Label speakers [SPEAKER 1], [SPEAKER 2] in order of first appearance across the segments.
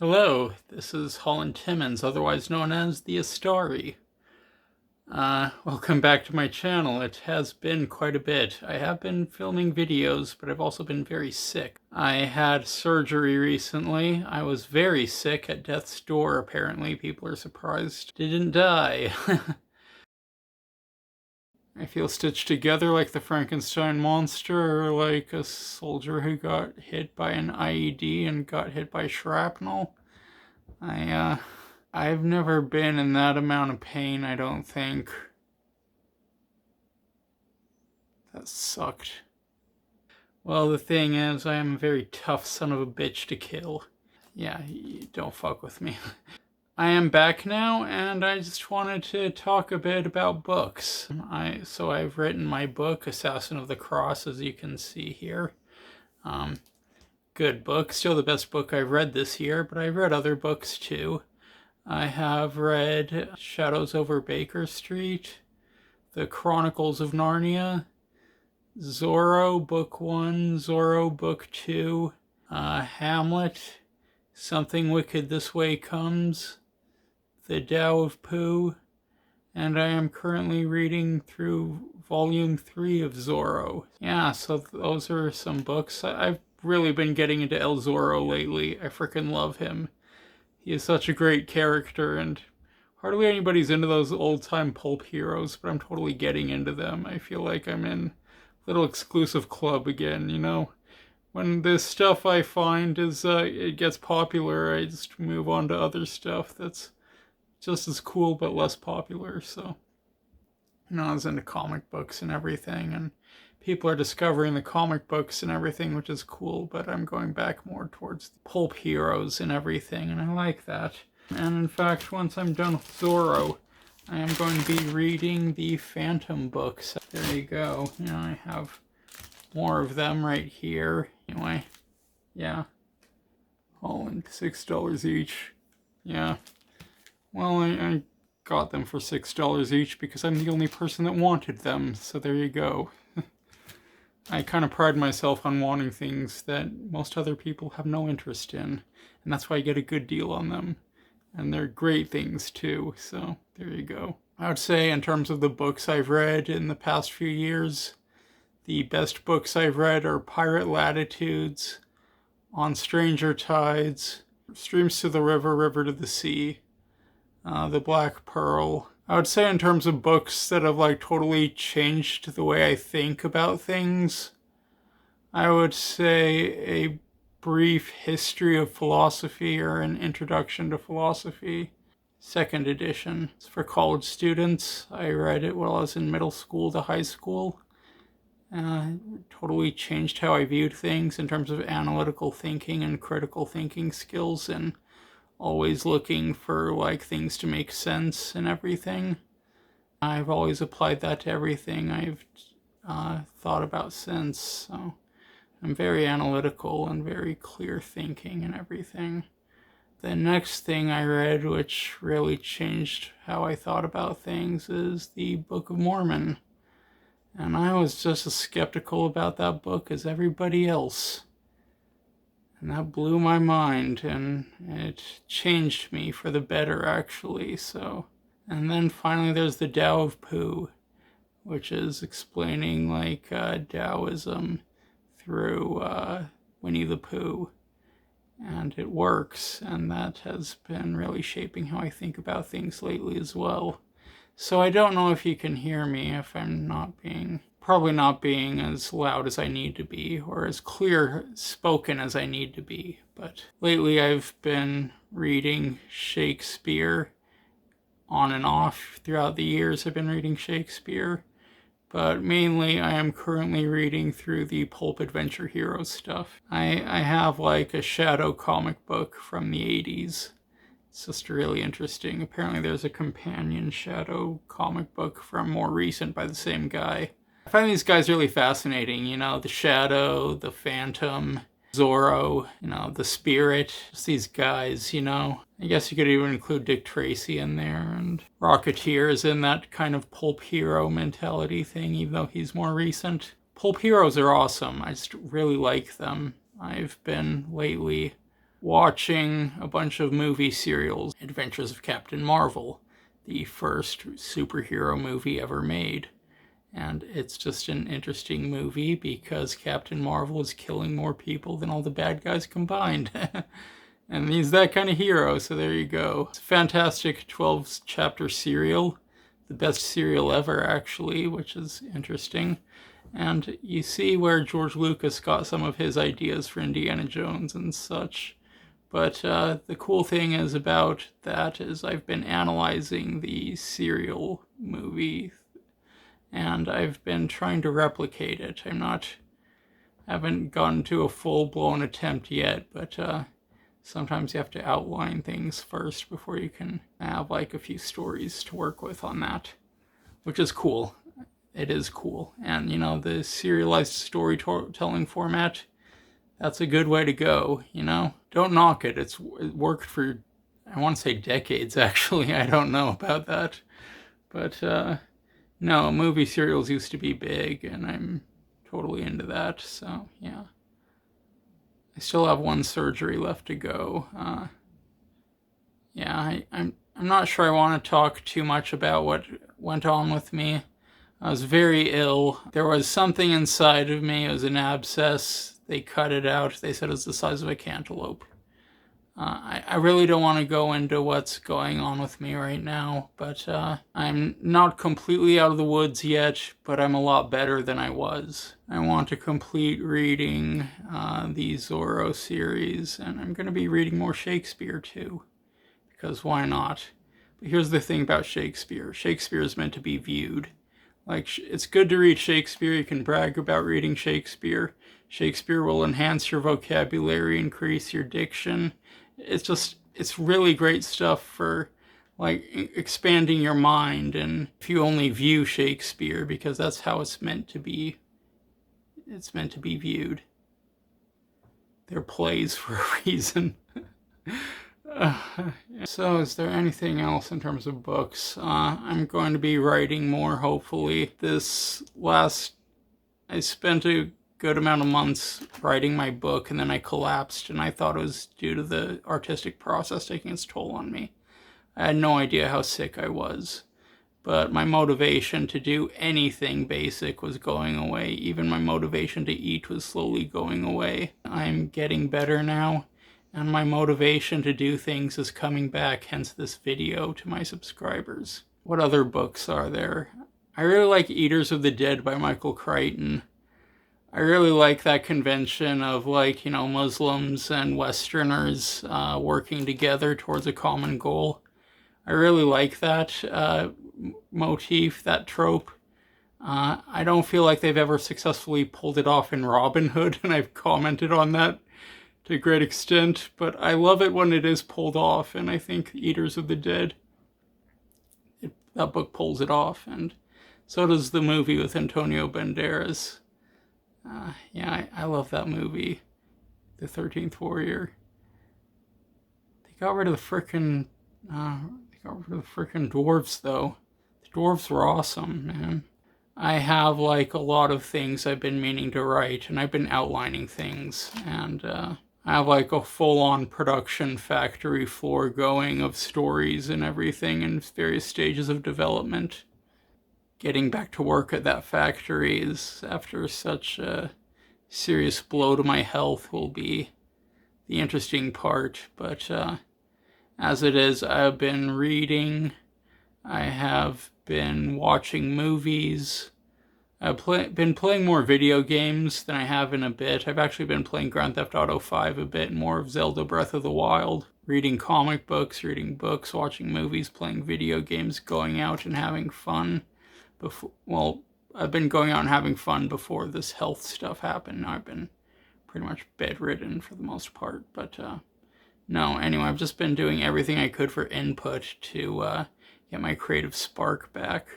[SPEAKER 1] Hello, this is Holland Timmons, otherwise known as the Astari. Welcome back to my channel. It has been quite a bit. I have been filming videos, but I've also been very sick. I had surgery recently. I was very sick at death's door, apparently. People are surprised. Didn't die. I feel stitched together like the Frankenstein monster, or like a soldier who got hit by an IED and got hit by shrapnel. I've never been in that amount of pain, I don't think. That sucked. Well, the thing is, I am a very tough son of a bitch to kill. Yeah, don't fuck with me. I am back now, and I just wanted to talk a bit about books. So I've written my book, Assassin of the Cross, as you can see here. Good book, still the best book I've read this year, but I've read other books too. I have read Shadows over Baker Street, The Chronicles of Narnia, Zorro Book 1, Zorro Book 2, Hamlet, Something Wicked This Way Comes, The Tao of Pooh, and I am currently reading through Volume 3 of Zorro. Yeah, so those are some books. I've really been getting into El Zorro lately. I freaking love him. He is such a great character, and hardly anybody's into those old-time pulp heroes, but I'm totally getting into them. I feel like I'm in a little exclusive club again, you know? When the stuff I find is, it gets popular, I just move on to other stuff that's just as cool but less popular, so. You know, I was into comic books and everything, and people are discovering the comic books and everything, which is cool, but I'm going back more towards the pulp heroes and everything, and I like that. And in fact, once I'm done with Zorro, I am going to be reading the Phantom books. There you go. You know, I have more of them right here. Anyway, yeah. All in $6 each. Yeah. Well, I got them for $6 each because I'm the only person that wanted them, so there you go. I kind of pride myself on wanting things that most other people have no interest in, and that's why I get a good deal on them. And they're great things too, so there you go. I would say in terms of the books I've read in the past few years, the best books I've read are Pirate Latitudes, On Stranger Tides, Streams to the River, River to the Sea, The Black Pearl. I would say in terms of books that have like totally changed the way I think about things, I would say A Brief History of Philosophy or An Introduction to Philosophy, second edition. It's for college students. I read it while I was in middle school to high school. Totally changed how I viewed things in terms of analytical thinking and critical thinking skills, and always looking for like things to make sense and everything. I've always applied that to everything I've thought about since, so I'm very analytical and very clear thinking and everything. The next thing I read, which really changed how I thought about things, is the Book of Mormon. And I was just as skeptical about that book as everybody else. And that blew my mind, and it changed me for the better, actually, so. And then finally there's the Tao of Pooh, which is explaining, like, Taoism through Winnie the Pooh. And it works, and that has been really shaping how I think about things lately as well. So I don't know if you can hear me, if I'm probably not being as loud as I need to be, or as clear spoken as I need to be. But lately I've been reading Shakespeare on and off. Throughout the years I've been reading Shakespeare. But mainly I am currently reading through the pulp adventure hero stuff. I have like a shadow comic book from the 80s. It's just really interesting. Apparently there's a companion shadow comic book from more recent by the same guy. I find these guys really fascinating, you know, the Shadow, the Phantom, Zorro, you know, the Spirit, just these guys, you know. I guess you could even include Dick Tracy in there, and Rocketeer is in that kind of pulp hero mentality thing, even though he's more recent. Pulp heroes are awesome. I just really like them. I've been lately watching a bunch of movie serials. Adventures of Captain Marvel, the first superhero movie ever made. And it's just an interesting movie because Captain Marvel is killing more people than all the bad guys combined. And he's that kind of hero, so there you go. It's a fantastic 12-chapter serial. The best serial ever, actually, which is interesting. And you see where George Lucas got some of his ideas for Indiana Jones and such. But the cool thing is about that is I've been analyzing the serial movie, and I've been trying to replicate it. Haven't gotten to a full-blown attempt yet, but sometimes you have to outline things first before you can have like a few stories to work with on that, which is cool. It is cool. And you know, the serialized storytelling format, that's a good way to go, you know? Don't knock it. It worked for, I want to say decades, actually. I don't know about that. But no, movie serials used to be big, and I'm totally into that, so yeah. I still have one surgery left to go. Yeah, I'm not sure I want to talk too much about what went on with me. I was very ill. There was something inside of me. It was an abscess. They cut it out. They said it was the size of a cantaloupe. I really don't want to go into what's going on with me right now, but I'm not completely out of the woods yet, but I'm a lot better than I was. I want to complete reading the Zorro series, and I'm going to be reading more Shakespeare too, because why not? But here's the thing about Shakespeare. Shakespeare is meant to be viewed. Like, it's good to read Shakespeare. You can brag about reading Shakespeare. Shakespeare will enhance your vocabulary, increase your diction. It's really great stuff for, like, expanding your mind. And if you only view Shakespeare, because that's how it's meant to be viewed. They're plays for a reason. So is there anything else in terms of books? I'm going to be writing more, hopefully. I spent a good amount of months writing my book, and then I collapsed, and I thought it was due to the artistic process taking its toll on me. I had no idea how sick I was. But my motivation to do anything basic was going away. Even my motivation to eat was slowly going away. I'm getting better now, and my motivation to do things is coming back, hence this video to my subscribers. What other books are there? I really like Eaters of the Dead by Michael Crichton. I really like that convention of, like, you know, Muslims and Westerners working together towards a common goal. I really like that motif, that trope. I don't feel like they've ever successfully pulled it off in Robin Hood, and I've commented on that to a great extent, but I love it when it is pulled off, and I think Eaters of the Dead, that book pulls it off, and so does the movie with Antonio Banderas. Yeah, I love that movie, The 13th Warrior. They got rid of the frickin' dwarves, though. The dwarves were awesome, man. I have, like, a lot of things I've been meaning to write, and I've been outlining things, and I have, like, a full-on production factory floor going of stories and everything in various stages of development. Getting back to work at that factory is, after such a serious blow to my health, will be the interesting part. But as it is, I've been reading, I have been watching movies, I've been playing more video games than I have in a bit. I've actually been playing Grand Theft Auto 5 a bit, more of Zelda Breath of the Wild, reading comic books, reading books, watching movies, playing video games, going out and having fun. I've been going out and having fun before this health stuff happened. Now I've been pretty much bedridden for the most part, but no, anyway, I've just been doing everything I could for input to get my creative spark back,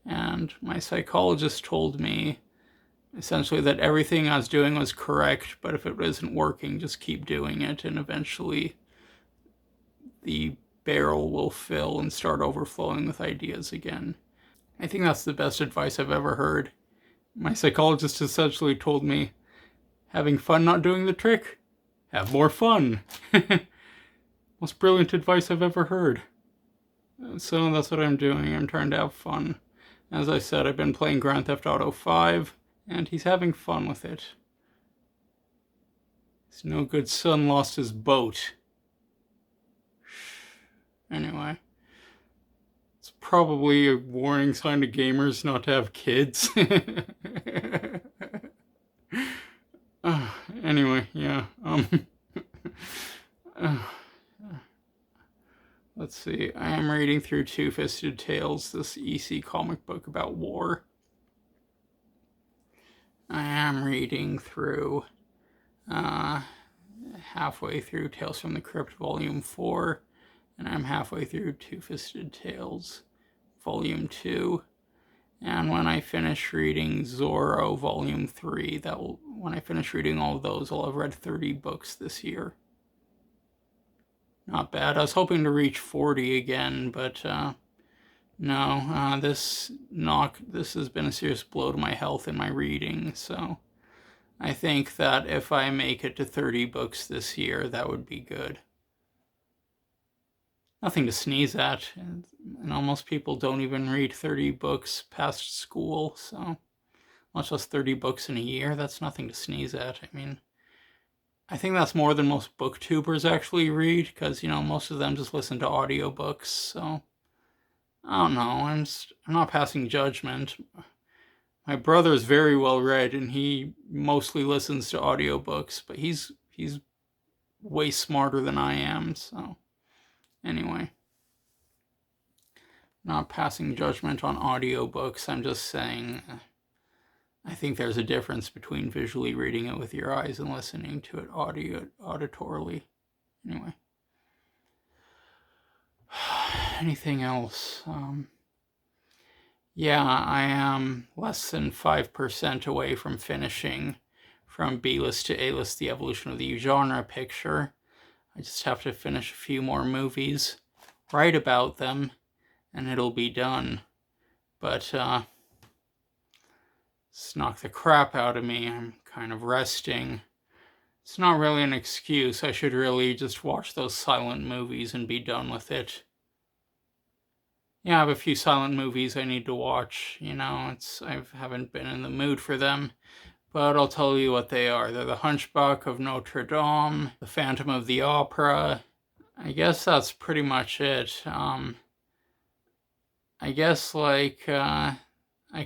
[SPEAKER 1] and my psychologist told me essentially that everything I was doing was correct, but if it isn't working, just keep doing it, and eventually the barrel will fill and start overflowing with ideas again. I think that's the best advice I've ever heard. My psychologist essentially told me, having fun not doing the trick, have more fun. Most brilliant advice I've ever heard. So that's what I'm doing. I'm trying to have fun. As I said, I've been playing Grand Theft Auto 5, and he's having fun with it. His no good son lost his boat. Anyway. It's probably a warning sign to gamers not to have kids. Anyway, yeah. Let's see. I am reading through Two-Fisted Tales, this EC comic book about war. I am reading through, halfway through Tales from the Crypt Volume 4, and I'm halfway through Two-Fisted Tales Volume 2. And when I finish reading Zorro Volume 3, when I finish reading all of those, I'll have read 30 books this year. Not bad. I was hoping to reach 40 again, but no. This has been a serious blow to my health and my reading, so I think that if I make it to 30 books this year, that would be good. Nothing to sneeze at, and most people don't even read 30 books past school, so much less 30 books in a year, that's nothing to sneeze at. I mean, I think that's more than most booktubers actually read, because, most of them just listen to audiobooks, so I don't know, I'm not passing judgment. My brother's very well read, and he mostly listens to audiobooks, but he's way smarter than I am, so anyway. Not passing judgment on audiobooks, I'm just saying I think there's a difference between visually reading it with your eyes and listening to it auditorily. Anyway. Anything else? Yeah, I am less than 5% away from finishing From B-List to A-List, The Evolution of the Genre picture. I just have to finish a few more movies, write about them, and it'll be done. But it's knocked the crap out of me. I'm kind of resting. It's not really an excuse. I should really just watch those silent movies and be done with it. Yeah, I have a few silent movies I need to watch. I haven't been in the mood for them. But I'll tell you what they are. They're The Hunchback of Notre Dame, The Phantom of the Opera. I guess that's pretty much it. I guess, I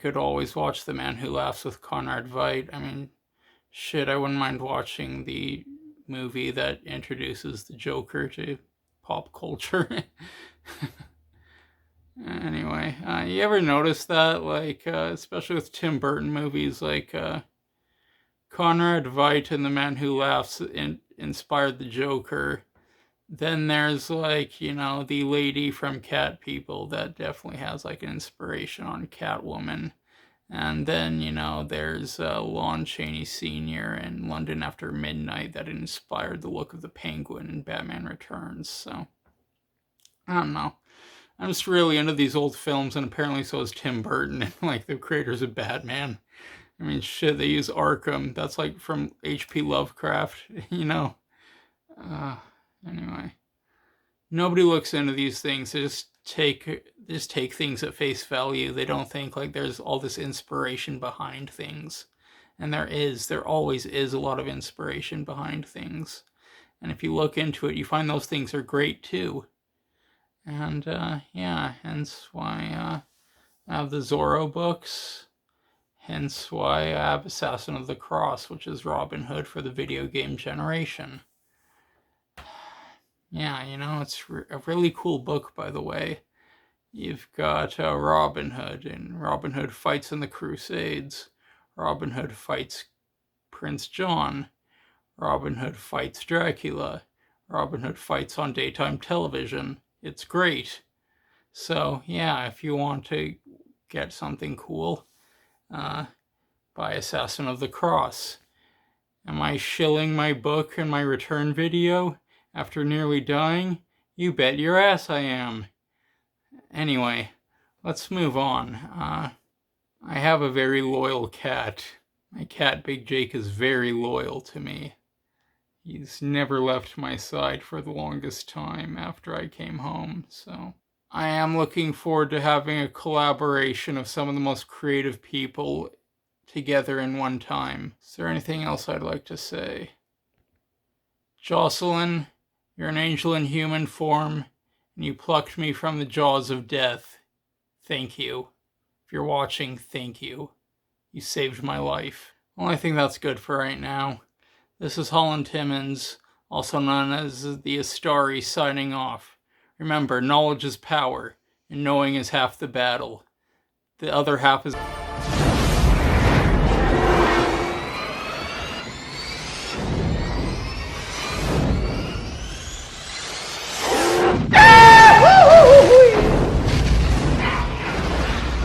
[SPEAKER 1] could always watch The Man Who Laughs with Conrad Veidt. I mean, shit, I wouldn't mind watching the movie that introduces the Joker to pop culture. Anyway, you ever notice that, especially with Tim Burton movies, Conrad Veidt and The Man Who Laughs inspired the Joker. Then there's, the lady from Cat People that definitely has, an inspiration on Catwoman. And then, there's Lon Chaney Sr. in London After Midnight that inspired the look of the Penguin in Batman Returns. So, I don't know. I'm just really into these old films, and apparently so is Tim Burton and, the creators of Batman. I mean, shit, they use Arkham. That's, from H.P. Lovecraft, Anyway. Nobody looks into these things. They just take things at face value. They don't think, there's all this inspiration behind things. And there always is a lot of inspiration behind things. And if you look into it, you find those things are great, too. And, hence why I have the Zorro books. Hence why I have Assassin of the Cross, which is Robin Hood for the video game generation. Yeah, it's a really cool book, by the way. You've got Robin Hood, and Robin Hood fights in the Crusades. Robin Hood fights Prince John. Robin Hood fights Dracula. Robin Hood fights on daytime television. It's great. So, yeah, if you want to get something cool, buy Assassin of the Cross. Am I shilling my book in my return video after nearly dying? You bet your ass I am. Anyway, let's move on. I have a very loyal cat. My cat, Big Jake, is very loyal to me. He's never left my side for the longest time after I came home, so I am looking forward to having a collaboration of some of the most creative people together in one time. Is there anything else I'd like to say? Jocelyn, you're an angel in human form, and you plucked me from the jaws of death. Thank you. If you're watching, thank you. You saved my life. Well, I think that's good for right now. This is Holland Timmons, also known as the Astari, signing off. Remember, knowledge is power, and knowing is half the battle. The other half is...